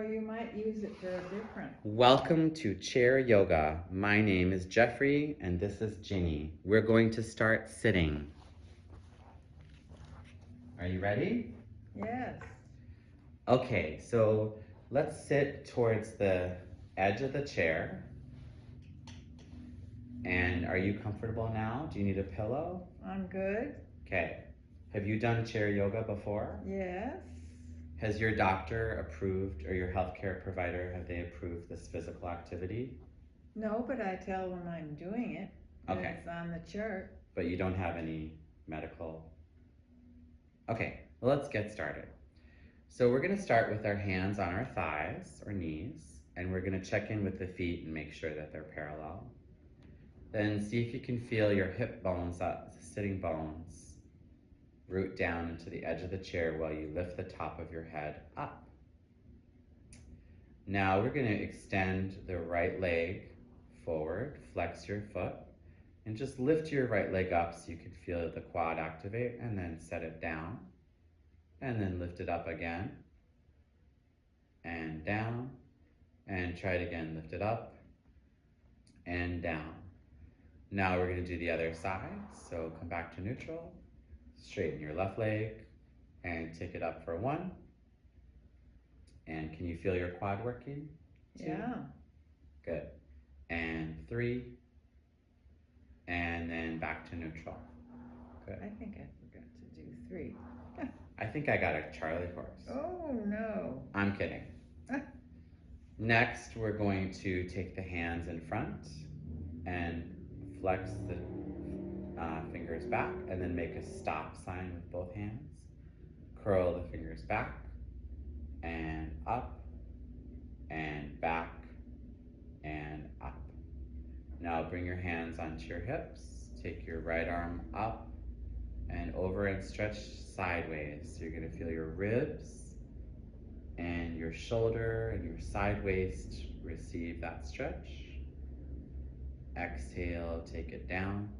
Or you might use it for a different. Welcome to Chair Yoga. My name is Jeffrey and this is Ginny. We're going to start sitting. Are you ready? Yes. Okay, so let's sit towards the edge of the chair. And are you comfortable now? Do you need a pillow? I'm good. Okay. Have you done chair yoga before? Yes. Has your doctor approved, or your healthcare provider, have they approved this physical activity? No, but I tell when I'm doing it. Okay. It's on the chart. But you don't have any medical. Okay, well, let's get started. So we're gonna start with our hands on our thighs or knees, and we're gonna check in with the feet and make sure that they're parallel. Then see if you can feel your hip bones, sitting bones, root down into the edge of the chair while you lift the top of your head up. Now we're gonna extend the right leg forward, flex your foot, and just lift your right leg up so you can feel the quad activate, and then set it down, and then lift it up again, and down, and try it again, lift it up, and down. Now we're gonna do the other side, so come back to neutral, straighten your left leg, and take it up for 1. And can you feel your quad working? 2. Yeah. Good. And 3. And then back to neutral. Good. I think I forgot to do 3. I think I got a Charlie horse. Oh, no. I'm kidding. Next, we're going to take the hands in front and flex the fingers back, and then make a stop sign with both hands. Curl the fingers back and up and back and up. Now bring your hands onto your hips. Take your right arm up and over and stretch sideways. So you're gonna feel your ribs and your shoulder and your side waist receive that stretch. Exhale, take it down.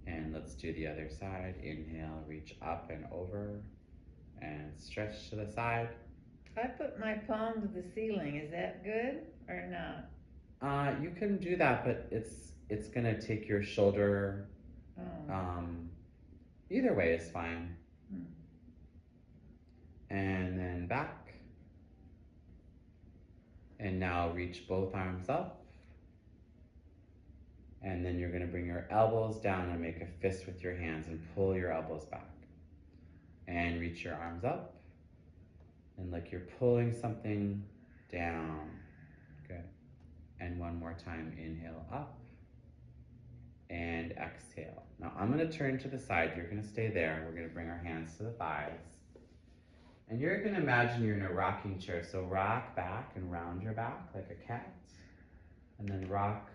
And let's do the other side. Inhale, reach up and over and stretch to the side. I put my palm to the ceiling. Is that good or not? You can do that, but it's gonna take your shoulder. Oh. Either way is fine. Hmm. And then back. And now reach both arms up. And then you're gonna bring your elbows down and make a fist with your hands and pull your elbows back. And reach your arms up. And like you're pulling something down. Good. And one more time, inhale up. And exhale. Now I'm gonna turn to the side. You're gonna stay there. We're gonna bring our hands to the thighs. And you're gonna imagine you're in a rocking chair. So rock back and round your back like a cat. And then rock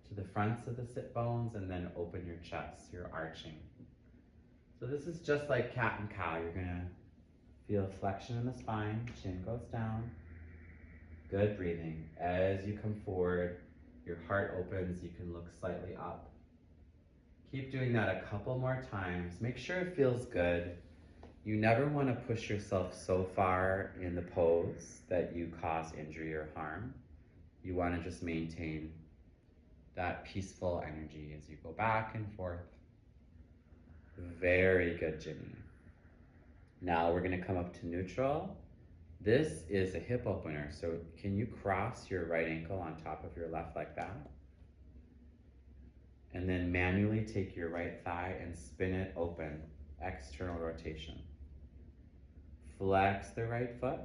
to the fronts of the sit bones, and then open your chest, you're arching. So this is just like cat and cow. You're gonna feel flexion in the spine, chin goes down. Good breathing. As you come forward, your heart opens, you can look slightly up. Keep doing that a couple more times. Make sure it feels good. You never wanna push yourself so far in the pose that you cause injury or harm. You wanna just maintain that peaceful energy as you go back and forth. Very good, Jimmy. Now we're gonna come up to neutral. This is a hip opener, so can you cross your right ankle on top of your left like that? And then manually take your right thigh and spin it open, external rotation. Flex the right foot.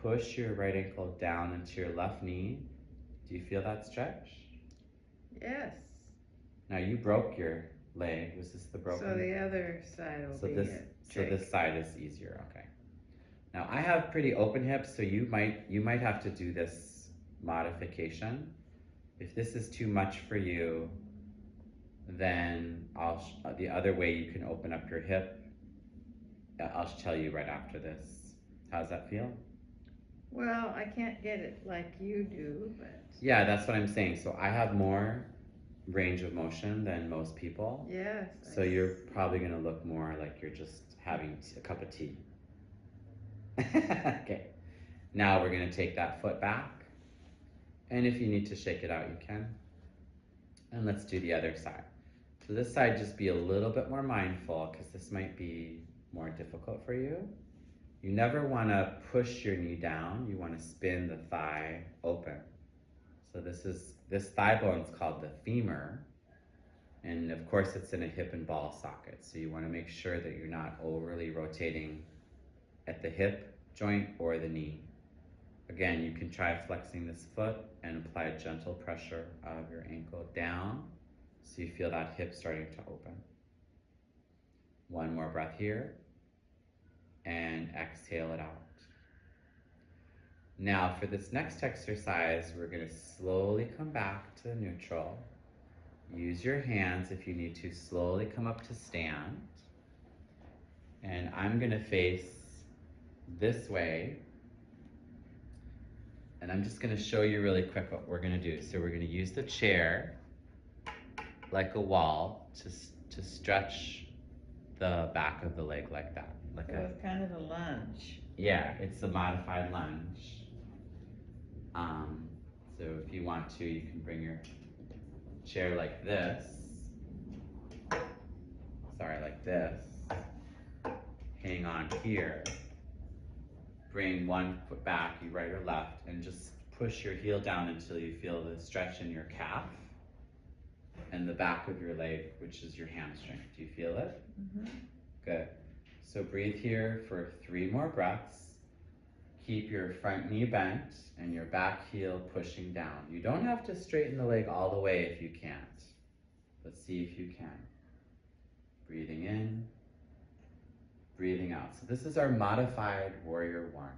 Push your right ankle down into your left knee. Do you feel that stretch? Yes. Now you broke your leg. Was this the broken? So the other side will be it. So this side is easier. Okay. Now I have pretty open hips, so you might have to do this modification. If this is too much for you, then the other way you can open up your hip. I'll tell you right after this. How's that feel? Well, I can't get it like you do, but... Yeah, that's what I'm saying. So I have more range of motion than most people. Yes. So you're probably gonna look more like you're just having a cup of tea. Okay. Now we're gonna take that foot back, and if you need to shake it out, you can. And let's do the other side. So this side, just be a little bit more mindful because this might be more difficult for you. You never wanna push your knee down, you wanna spin the thigh open. So this thigh bone is called the femur, and of course it's in a hip and ball socket. So you wanna make sure that you're not overly rotating at the hip joint or the knee. Again, you can try flexing this foot and apply a gentle pressure of your ankle down so you feel that hip starting to open. One more breath here and exhale it out. Now for this next exercise, we're gonna slowly come back to neutral. Use your hands if you need to slowly come up to stand. And I'm gonna face this way. And I'm just gonna show you really quick what we're gonna do. So we're gonna use the chair like a wall to stretch the back of the leg like that. Like So it's kind of a lunge. Yeah, it's a modified lunge. So if you want to, you can bring your chair like this. Sorry, like this. Hang on here. Bring one foot back, you right or left, and just push your heel down until you feel the stretch in your calf and the back of your leg, which is your hamstring. Do you feel it? Mm-hmm. Good. So breathe here for 3 more breaths. Keep your front knee bent and your back heel pushing down. You don't have to straighten the leg all the way if you can't. Let's see if you can. Breathing in, breathing out. So this is our modified warrior 1,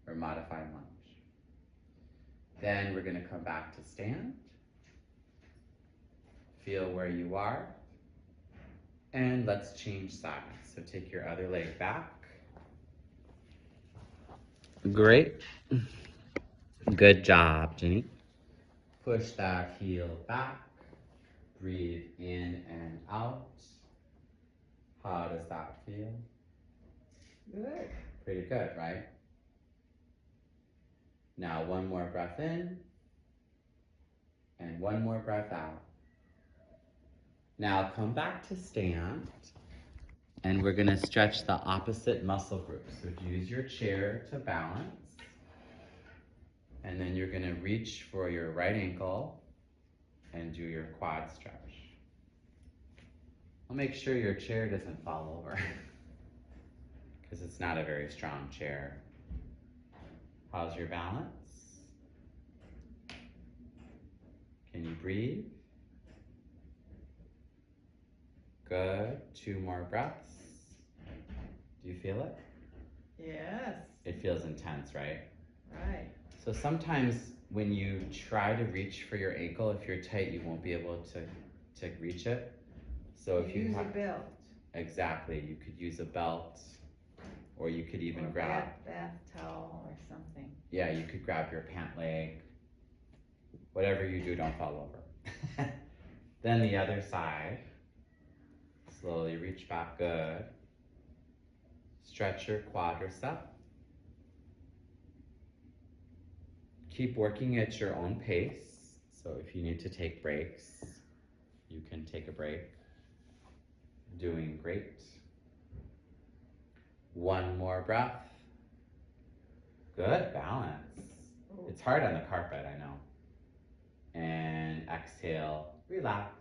or modified lunge. Then we're gonna come back to stand. Feel where you are. And let's change sides. So take your other leg back. Great. Good job, Jenny. Push that heel back. Breathe in and out. How does that feel? Good. Pretty good, right? Now one more breath in. And one more breath out. Now come back to stand. And we're gonna stretch the opposite muscle group. So use your chair to balance. And then you're gonna reach for your right ankle and do your quad stretch. I'll make sure your chair doesn't fall over because it's not a very strong chair. How's your balance? Can you breathe? Good. 2 more breaths. Do you feel it? Yes. It feels intense, right? Right. So sometimes when you try to reach for your ankle, if you're tight, you won't be able to reach it. So if you use have a belt. Exactly, you could use a belt, or you could even grab bath towel or something. Yeah, you could grab your pant leg. Whatever you do, don't fall over. Then the other side. Slowly reach back, good. Stretch your quadricep. Keep working at your own pace. So if you need to take breaks, you can take a break. Doing great. 1 more breath. Good balance. It's hard on the carpet, I know. And exhale, relax.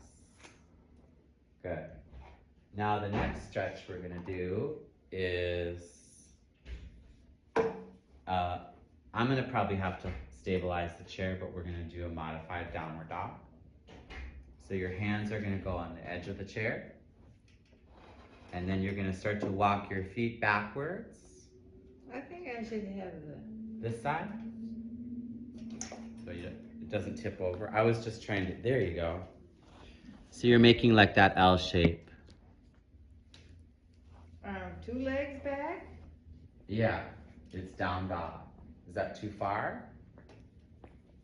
Good. Now the next stretch we're gonna do is, I'm gonna probably have to stabilize the chair, but we're gonna do a modified downward dog. So your hands are gonna go on the edge of the chair, and then you're gonna start to walk your feet backwards. I think I should have This side, so it doesn't tip over. I was just trying to, there you go. So you're making like that L shape. 2 legs back? Yeah, it's down dog. Is that too far?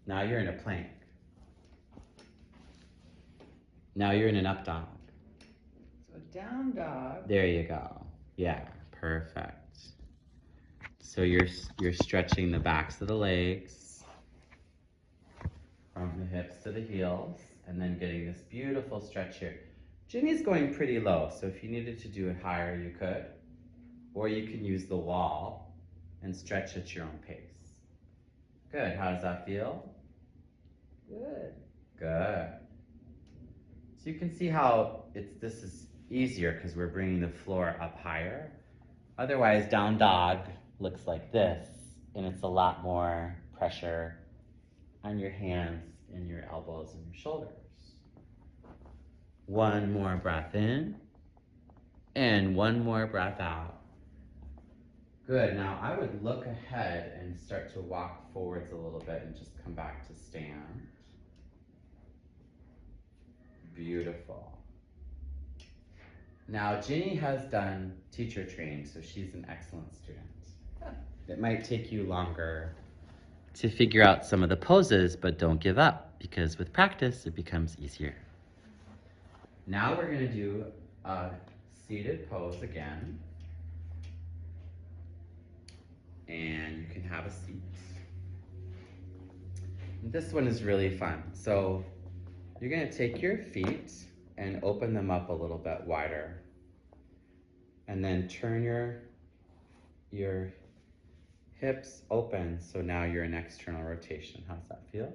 Now you're in a plank. Now you're in an up dog. So down dog. There you go. Yeah, perfect. So you're stretching the backs of the legs from the hips to the heels, and then getting this beautiful stretch here. Ginny's going pretty low, so if you needed to do it higher, you could. Or you can use the wall and stretch at your own pace. Good, how does that feel? Good. Good. So you can see how this is easier because we're bringing the floor up higher. Otherwise, down dog looks like this, and it's a lot more pressure on your hands and your elbows and your shoulders. One more breath in, and one more breath out. Good, now I would look ahead and start to walk forwards a little bit and just come back to stand. Beautiful. Now, Ginny has done teacher training, so she's an excellent student. It might take you longer to figure out some of the poses, but don't give up, because with practice, it becomes easier. Now we're gonna do a seated pose again. And you can have a seat. And this one is really fun. So you're gonna take your feet and open them up a little bit wider. And then turn your hips open, so now you're in external rotation. How's that feel?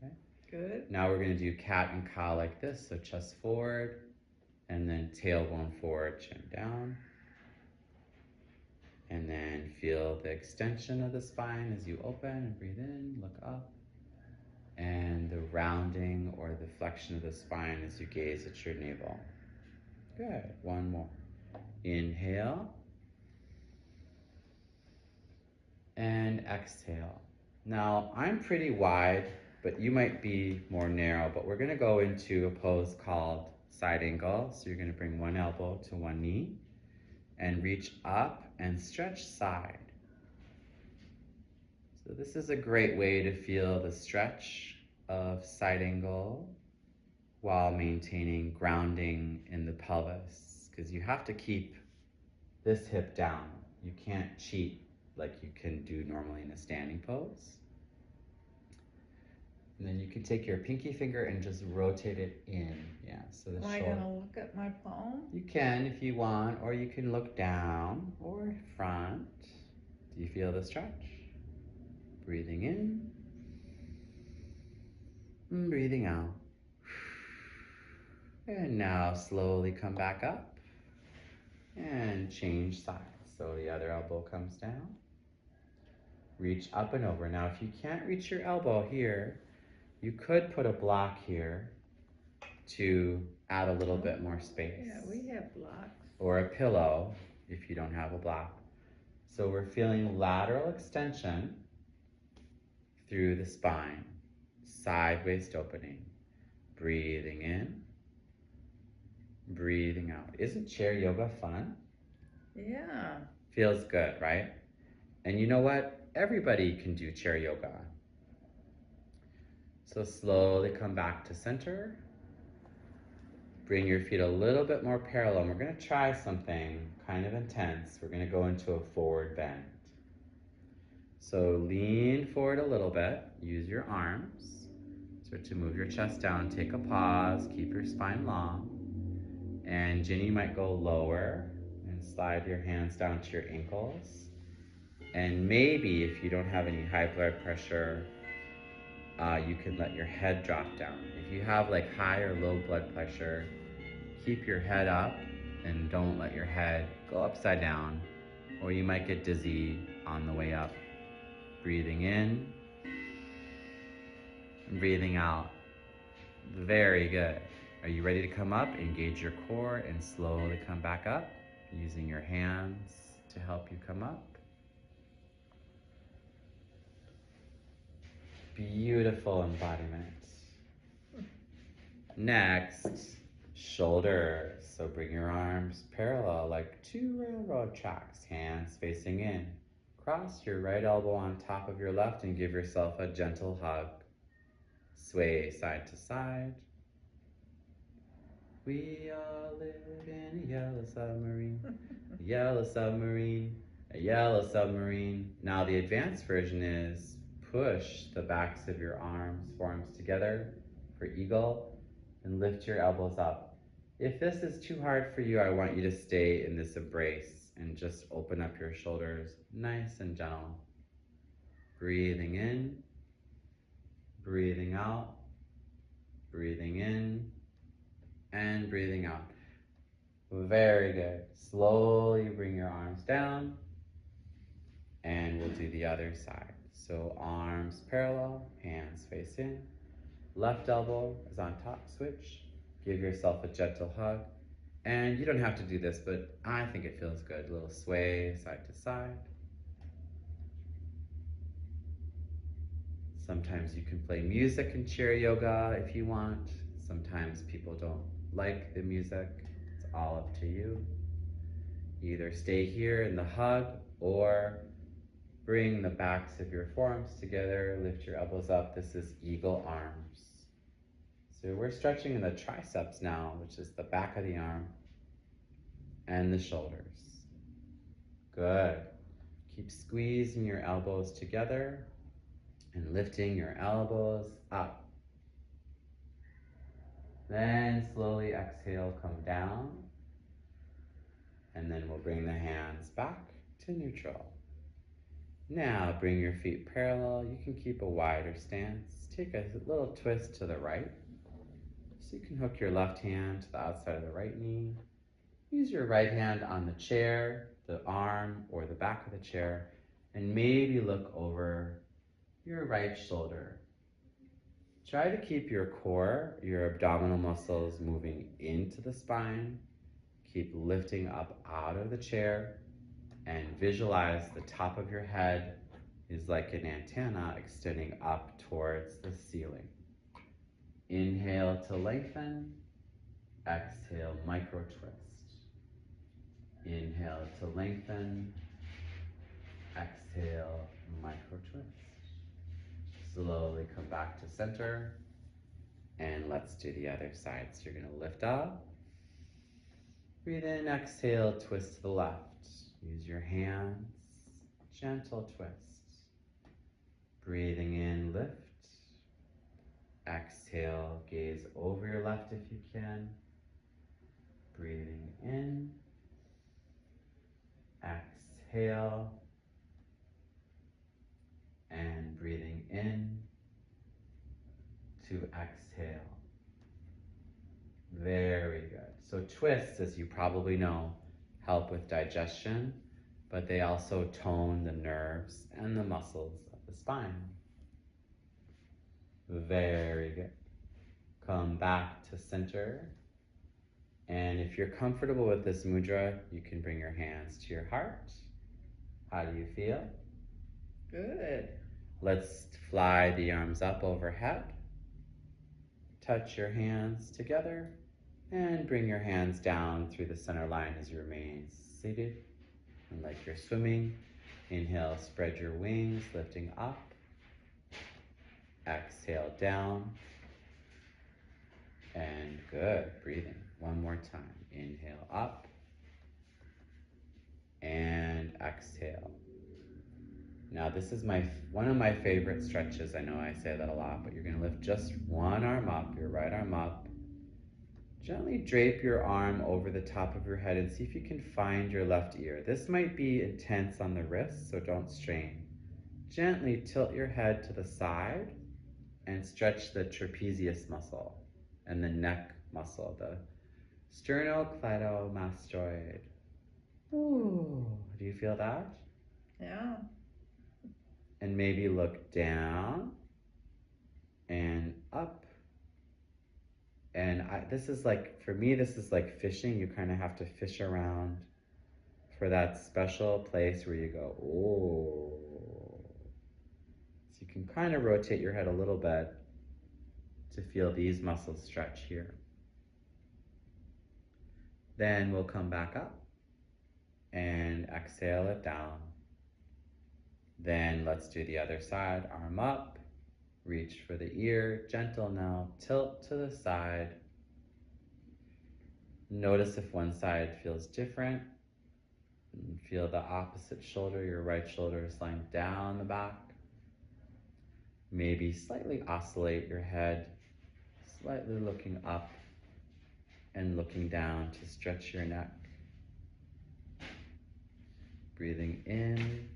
Okay. Good. Now we're gonna do cat and cow like this, so chest forward, and then tailbone forward, chin down. And then feel the extension of the spine as you open and breathe in, look up. And the rounding or the flexion of the spine as you gaze at your navel. Good, one more. Inhale. And exhale. Now, I'm pretty wide, but you might be more narrow, but we're gonna go into a pose called side angle. So you're gonna bring one elbow to one knee and reach up and stretch side. So this is a great way to feel the stretch of side angle while maintaining grounding in the pelvis, because you have to keep this hip down. You can't cheat like you can do normally in a standing pose. And then you can take your pinky finger and just rotate it in. Yeah, so the Am I shoulder. gonna look at my palm? You can if you want, or you can look down or front. Do you feel the stretch? Breathing in, and breathing out. And now slowly come back up and change sides. So the other elbow comes down. Reach up and over. Now if you can't reach your elbow here, you could put a block here to add a little bit more space. Yeah, we have blocks. Or a pillow if you don't have a block. So we're feeling lateral extension through the spine, side waist opening. Breathing in, breathing out. Isn't chair yoga fun? Yeah. Feels good, right? And you know what? Everybody can do chair yoga. So slowly come back to center. Bring your feet a little bit more parallel. And we're gonna try something kind of intense. We're gonna go into a forward bend. So lean forward a little bit. Use your arms. Start to move your chest down. Take a pause. Keep your spine long. And Ginny might go lower and slide your hands down to your ankles. And maybe if you don't have any high blood pressure, you can let your head drop down. If you have like high or low blood pressure, keep your head up and don't let your head go upside down, or you might get dizzy on the way up. Breathing in, and breathing out. Very good. Are you ready to come up? Engage your core and slowly come back up, using your hands to help you come up. Beautiful embodiment. Next, shoulders. So bring your arms parallel like two railroad tracks, hands facing in. Cross your right elbow on top of your left and give yourself a gentle hug. Sway side to side. We all live in a yellow submarine, a yellow submarine. a yellow submarine. Now the advanced version is push the backs of your forearms together for eagle, and lift your elbows up. If this is too hard for you, I want you to stay in this embrace and just open up your shoulders nice and gentle. Breathing in, breathing out, breathing in, and breathing out. Very good. Slowly bring your arms down, and we'll do the other side. So arms parallel, hands face in. Left elbow is on top, switch. Give yourself a gentle hug. And you don't have to do this, but I think it feels good. A little sway side to side. Sometimes you can play music in chair yoga if you want. Sometimes people don't like the music. It's all up to you. Either stay here in the hug or bring the backs of your forearms together, lift your elbows up. This is eagle arms. So we're stretching in the triceps now, which is the back of the arm and the shoulders. Good. Keep squeezing your elbows together and lifting your elbows up. Then slowly exhale, come down. And then we'll bring the hands back to neutral. Now bring your feet parallel. You can keep a wider stance. Take a little twist to the right. So you can hook your left hand to the outside of the right knee. Use your right hand on the chair, the arm, or the back of the chair, and maybe look over your right shoulder. Try to keep your core, your abdominal muscles moving into the spine. Keep lifting up out of the chair and visualize the top of your head is like an antenna extending up towards the ceiling. Inhale to lengthen, exhale, micro twist. Inhale to lengthen, exhale, micro twist. Slowly come back to center, and let's do the other side. So you're gonna lift up, breathe in, exhale, twist to the left. Use your hands, gentle twist. Breathing in, lift. Exhale, gaze over your left if you can. Breathing in. Exhale. And breathing in to exhale. Very good. So twists, as you probably know, help with digestion, but they also tone the nerves and the muscles of the spine. Very good. Come back to center. And if you're comfortable with this mudra, you can bring your hands to your heart. How do you feel? Good. Let's fly the arms up overhead. Touch your hands together and bring your hands down through the center line as you remain seated. And like you're swimming, inhale, spread your wings, lifting up. Exhale down. And good, breathing. One more time. Inhale up. And exhale. Now this is one of my favorite stretches. I know I say that a lot, but you're gonna lift just one arm up, your right arm up. Gently drape your arm over the top of your head and see if you can find your left ear. This might be intense on the wrist, so don't strain. Gently tilt your head to the side and stretch the trapezius muscle and the neck muscle, the sternocleidomastoid. Ooh, do you feel that? Yeah. And maybe look down and up. And this is like, for me, this is like fishing. You kind of have to fish around for that special place where you go, oh. So you can kind of rotate your head a little bit to feel these muscles stretch here. Then we'll come back up and exhale it down. Then let's do the other side, arm up. Reach for the ear, gentle now, tilt to the side. Notice if one side feels different. And feel the opposite shoulder, your right shoulder is lying down the back. Maybe slightly oscillate your head, slightly looking up and looking down to stretch your neck. Breathing in.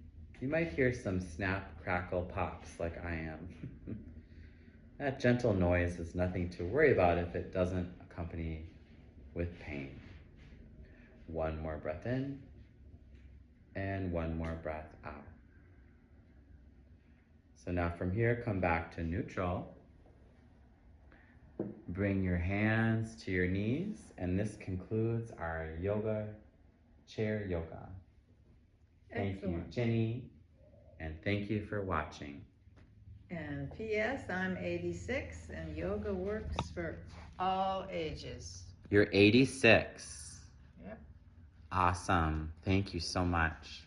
You might hear some snap, crackle, pops like I am. That gentle noise is nothing to worry about if it doesn't accompany with pain. One more breath in and one more breath out. So now from here, come back to neutral. Bring your hands to your knees, and this concludes our chair yoga. Thank you, Jenny, and thank you for watching. And P.S. I'm 86 and yoga works for all ages. You're 86. Yep. Awesome. Thank you so much.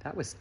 That was